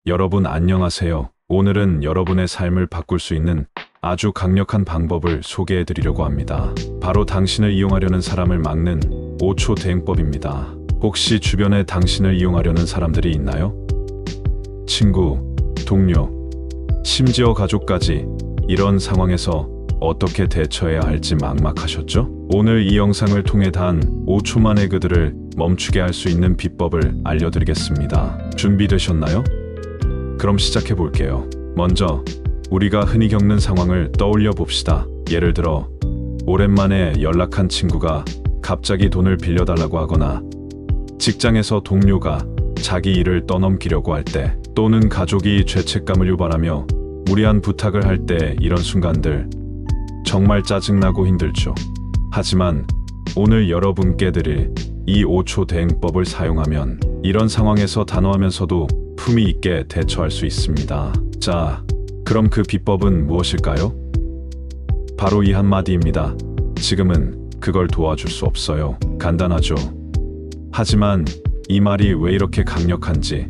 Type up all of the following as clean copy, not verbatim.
여러분 안녕하세요. 오늘은 여러분의 삶을 바꿀 수 있는 아주 강력한 방법을 소개해 드리려고 합니다. 바로 당신을 이용하려는 사람을 막는 5초 대응법입니다. 혹시 주변에 당신을 이용하려는 사람들이 있나요? 친구, 동료, 심지어 가족까지. 이런 상황에서 어떻게 대처해야 할지 막막하셨죠? 오늘 이 영상을 통해 단 5초 만에 그들을 멈추게 할 수 있는 비법을 알려드리겠습니다. 준비되셨나요? 그럼 시작해 볼게요. 먼저 우리가 흔히 겪는 상황을 떠올려 봅시다. 예를 들어 오랜만에 연락한 친구가 갑자기 돈을 빌려달라고 하거나 직장에서 동료가 자기 일을 떠넘기려고 할 때, 또는 가족이 죄책감을 유발하며 무리한 부탁을 할 때, 이런 순간들 정말 짜증나고 힘들죠. 하지만 오늘 여러분께 드릴 이 5초 대응법을 사용하면 이런 상황에서 단호하면서도 품위 있게 대처할 수 있습니다. 자, 그럼 그 비법은 무엇일까요? 바로 이 한마디입니다. 지금은 그걸 도와줄 수 없어요. 간단하죠. 하지만 이 말이 왜 이렇게 강력한지,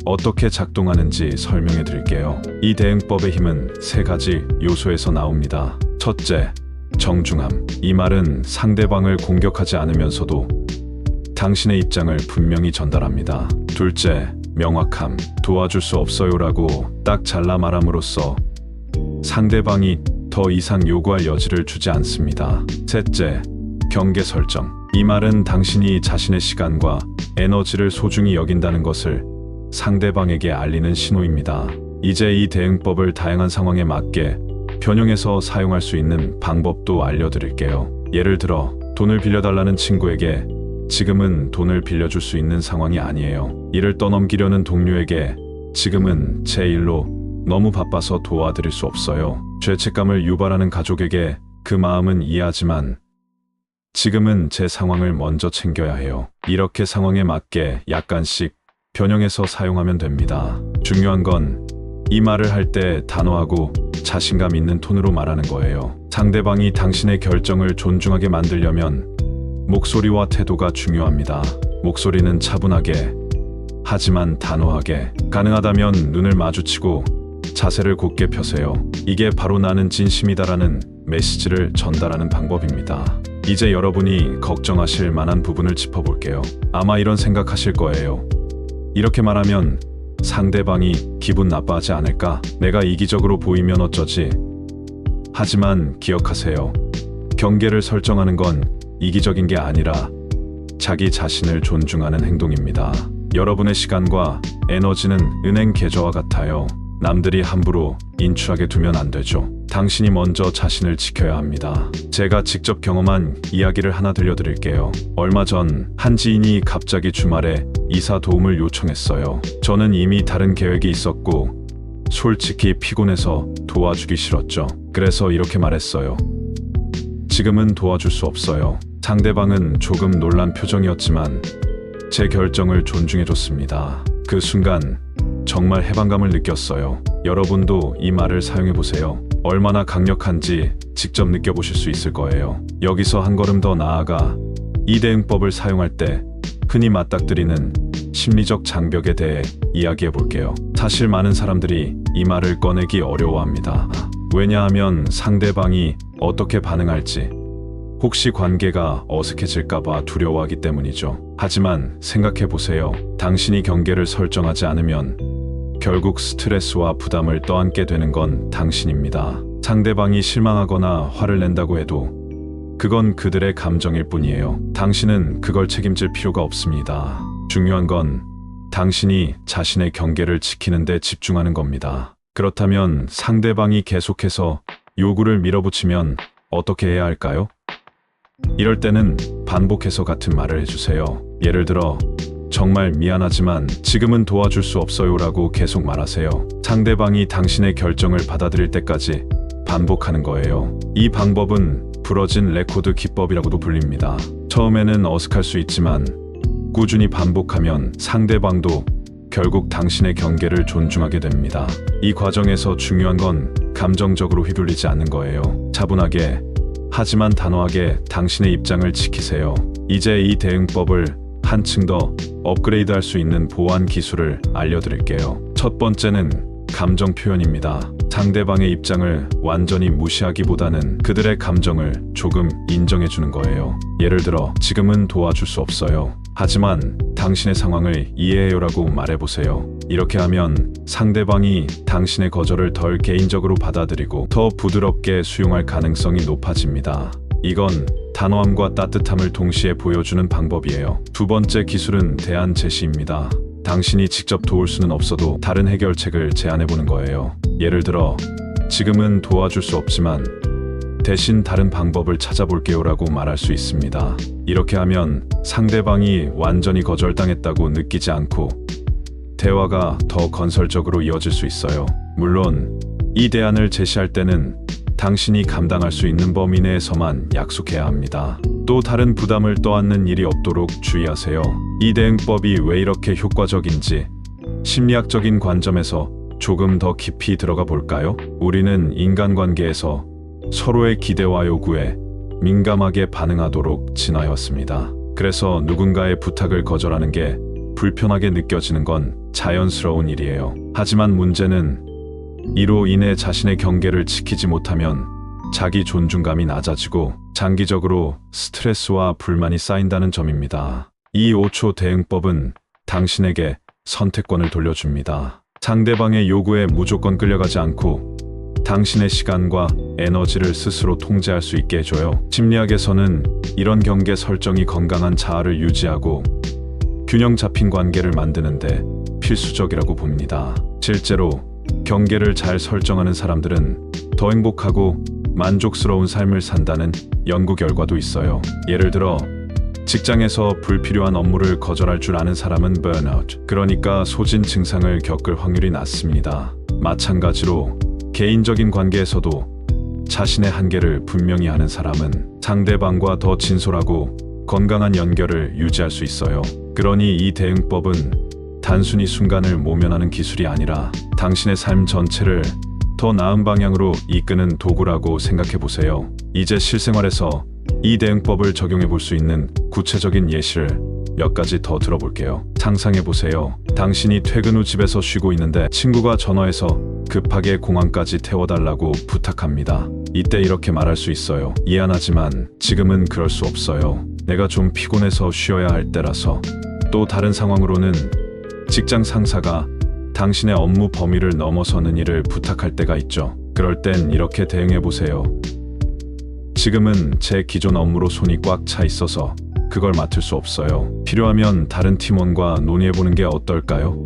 어떻게 작동하는지 설명해 드릴게요. 이 대응법의 힘은 세 가지 요소에서 나옵니다. 첫째, 정중함. 이 말은 상대방을 공격하지 않으면서도 당신의 입장을 분명히 전달합니다. 둘째, 명확함. 도와줄 수 없어요라고 딱 잘라 말함으로써 상대방이 더 이상 요구할 여지를 주지 않습니다. 셋째, 경계 설정. 이 말은 당신이 자신의 시간과 에너지를 소중히 여긴다는 것을 상대방에게 알리는 신호입니다. 이제 이 대응법을 다양한 상황에 맞게 변형해서 사용할 수 있는 방법도 알려드릴게요. 예를 들어 돈을 빌려달라는 친구에게 지금은 돈을 빌려줄 수 있는 상황이 아니에요. 일을 떠넘기려는 동료에게 지금은 제 일로 너무 바빠서 도와드릴 수 없어요. 죄책감을 유발하는 가족에게 그 마음은 이해하지만 지금은 제 상황을 먼저 챙겨야 해요. 이렇게 상황에 맞게 약간씩 변형해서 사용하면 됩니다. 중요한 건 이 말을 할 때 단호하고 자신감 있는 톤으로 말하는 거예요. 상대방이 당신의 결정을 존중하게 만들려면 목소리와 태도가 중요합니다. 목소리는 차분하게, 하지만 단호하게. 가능하다면 눈을 마주치고 자세를 곧게 펴세요. 이게 바로 나는 진심이다라는 메시지를 전달하는 방법입니다. 이제 여러분이 걱정하실 만한 부분을 짚어볼게요. 아마 이런 생각하실 거예요. 이렇게 말하면 상대방이 기분 나빠하지 않을까? 내가 이기적으로 보이면 어쩌지? 하지만 기억하세요. 경계를 설정하는 건 이기적인 게 아니라 자기 자신을 존중하는 행동입니다. 여러분의 시간과 에너지는 은행 계좌와 같아요. 남들이 함부로 인출하게 두면 안 되죠. 당신이 먼저 자신을 지켜야 합니다. 제가 직접 경험한 이야기를 하나 들려드릴게요. 얼마 전 한 지인이 갑자기 주말에 이사 도움을 요청했어요. 저는 이미 다른 계획이 있었고 솔직히 피곤해서 도와주기 싫었죠. 그래서 이렇게 말했어요. 지금은 도와줄 수 없어요. 상대방은 조금 놀란 표정이었지만 제 결정을 존중해줬습니다. 그 순간 정말 해방감을 느꼈어요. 여러분도 이 말을 사용해보세요. 얼마나 강력한지 직접 느껴보실 수 있을 거예요. 여기서 한 걸음 더 나아가 이 대응법을 사용할 때 흔히 맞닥뜨리는 심리적 장벽에 대해 이야기해 볼게요. 사실 많은 사람들이 이 말을 꺼내기 어려워합니다. 왜냐하면 상대방이 어떻게 반응할지, 혹시 관계가 어색해질까봐 두려워하기 때문이죠. 하지만 생각해 보세요. 당신이 경계를 설정하지 않으면 결국 스트레스와 부담을 떠안게 되는 건 당신입니다. 상대방이 실망하거나 화를 낸다고 해도 그건 그들의 감정일 뿐이에요. 당신은 그걸 책임질 필요가 없습니다. 중요한 건 당신이 자신의 경계를 지키는 데 집중하는 겁니다. 그렇다면 상대방이 계속해서 요구를 밀어붙이면 어떻게 해야 할까요? 이럴 때는 반복해서 같은 말을 해주세요. 예를 들어 정말 미안하지만 지금은 도와줄 수 없어요라고 계속 말하세요. 상대방이 당신의 결정을 받아들일 때까지 반복하는 거예요. 이 방법은 부러진 레코드 기법이라고도 불립니다. 처음에는 어색할 수 있지만 꾸준히 반복하면 상대방도 결국 당신의 경계를 존중하게 됩니다. 이 과정에서 중요한 건 감정적으로 휘둘리지 않는 거예요. 차분하게, 하지만 단호하게 당신의 입장을 지키세요. 이제 이 대응법을 한층 더 업그레이드 할 수 있는 보완 기술을 알려드릴게요. 첫 번째는 감정 표현입니다. 상대방의 입장을 완전히 무시하기보다는 그들의 감정을 조금 인정해주는 거예요. 예를 들어, 지금은 도와줄 수 없어요. 하지만 당신의 상황을 이해해요라고 말해보세요. 이렇게 하면 상대방이 당신의 거절을 덜 개인적으로 받아들이고 더 부드럽게 수용할 가능성이 높아집니다. 이건 단호함과 따뜻함을 동시에 보여주는 방법이에요. 두 번째 기술은 대안 제시입니다. 당신이 직접 도울 수는 없어도 다른 해결책을 제안해보는 거예요. 예를 들어, 지금은 도와줄 수 없지만 대신 다른 방법을 찾아볼게요라고 말할 수 있습니다. 이렇게 하면 상대방이 완전히 거절당했다고 느끼지 않고 대화가 더 건설적으로 이어질 수 있어요. 물론 이 대안을 제시할 때는 당신이 감당할 수 있는 범위 내에서만 약속해야 합니다. 또 다른 부담을 떠안는 일이 없도록 주의하세요. 이 대응법이 왜 이렇게 효과적인지 심리학적인 관점에서 조금 더 깊이 들어가 볼까요? 우리는 인간관계에서 서로의 기대와 요구에 민감하게 반응하도록 진화해왔습니다. 그래서 누군가의 부탁을 거절하는 게 불편하게 느껴지는 건 자연스러운 일이에요. 하지만 문제는 이로 인해 자신의 경계를 지키지 못하면 자기 존중감이 낮아지고 장기적으로 스트레스와 불만이 쌓인다는 점입니다. 이 5초 대응법은 당신에게 선택권을 돌려줍니다. 상대방의 요구에 무조건 끌려가지 않고 당신의 시간과 에너지를 스스로 통제할 수 있게 해줘요. 심리학에서는 이런 경계 설정이 건강한 자아를 유지하고 균형 잡힌 관계를 만드는데 필수적이라고 봅니다. 실제로 경계를 잘 설정하는 사람들은 더 행복하고 만족스러운 삶을 산다는 연구 결과도 있어요. 예를 들어, 직장에서 불필요한 업무를 거절할 줄 아는 사람은 번아웃, 그러니까 소진 증상을 겪을 확률이 낮습니다. 마찬가지로 개인적인 관계에서도 자신의 한계를 분명히 아는 사람은 상대방과 더 진솔하고 건강한 연결을 유지할 수 있어요. 그러니 이 대응법은 단순히 순간을 모면하는 기술이 아니라 당신의 삶 전체를 더 나은 방향으로 이끄는 도구라고 생각해 보세요. 이제 실생활에서 이 대응법을 적용해 볼 수 있는 구체적인 예시를 몇 가지 더 들어볼게요. 상상해 보세요. 당신이 퇴근 후 집에서 쉬고 있는데 친구가 전화해서 급하게 공항까지 태워달라고 부탁합니다. 이때 이렇게 말할 수 있어요. 미안하지만 지금은 그럴 수 없어요. 내가 좀 피곤해서 쉬어야 할 때라서. 또 다른 상황으로는 직장 상사가 당신의 업무 범위를 넘어서는 일을 부탁할 때가 있죠. 그럴 땐 이렇게 대응해 보세요. 지금은 제 기존 업무로 손이 꽉 차 있어서 그걸 맡을 수 없어요. 필요하면 다른 팀원과 논의해보는 게 어떨까요?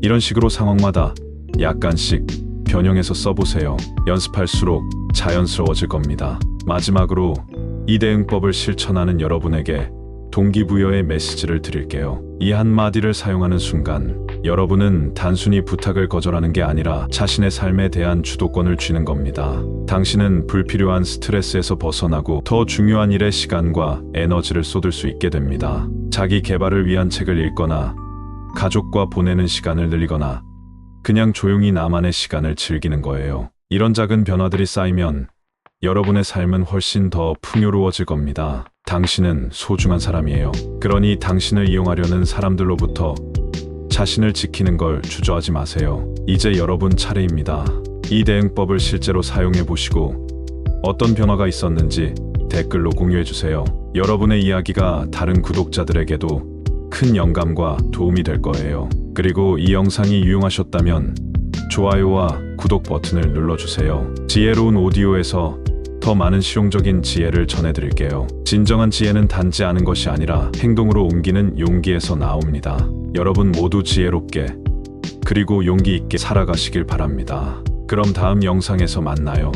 이런 식으로 상황마다 약간씩 변형해서 써보세요. 연습할수록 자연스러워질 겁니다. 마지막으로 이 대응법을 실천하는 여러분에게 동기부여의 메시지를 드릴게요. 이 한마디를 사용하는 순간 여러분은 단순히 부탁을 거절하는 게 아니라 자신의 삶에 대한 주도권을 쥐는 겁니다. 당신은 불필요한 스트레스에서 벗어나고 더 중요한 일에 시간과 에너지를 쏟을 수 있게 됩니다. 자기 개발을 위한 책을 읽거나 가족과 보내는 시간을 늘리거나 그냥 조용히 나만의 시간을 즐기는 거예요. 이런 작은 변화들이 쌓이면 여러분의 삶은 훨씬 더 풍요로워질 겁니다. 당신은 소중한 사람이에요. 그러니 당신을 이용하려는 사람들로부터 자신을 지키는 걸 주저하지 마세요. 이제 여러분 차례입니다. 이 대응법을 실제로 사용해 보시고 어떤 변화가 있었는지 댓글로 공유해 주세요. 여러분의 이야기가 다른 구독자들에게도 큰 영감과 도움이 될 거예요. 그리고 이 영상이 유용하셨다면 좋아요와 구독 버튼을 눌러주세요. 지혜로운 오디오에서 더 많은 실용적인 지혜를 전해드릴게요. 진정한 지혜는 단지 아는 것이 아니라 행동으로 옮기는 용기에서 나옵니다. 여러분 모두 지혜롭게 그리고 용기 있게 살아가시길 바랍니다. 그럼 다음 영상에서 만나요.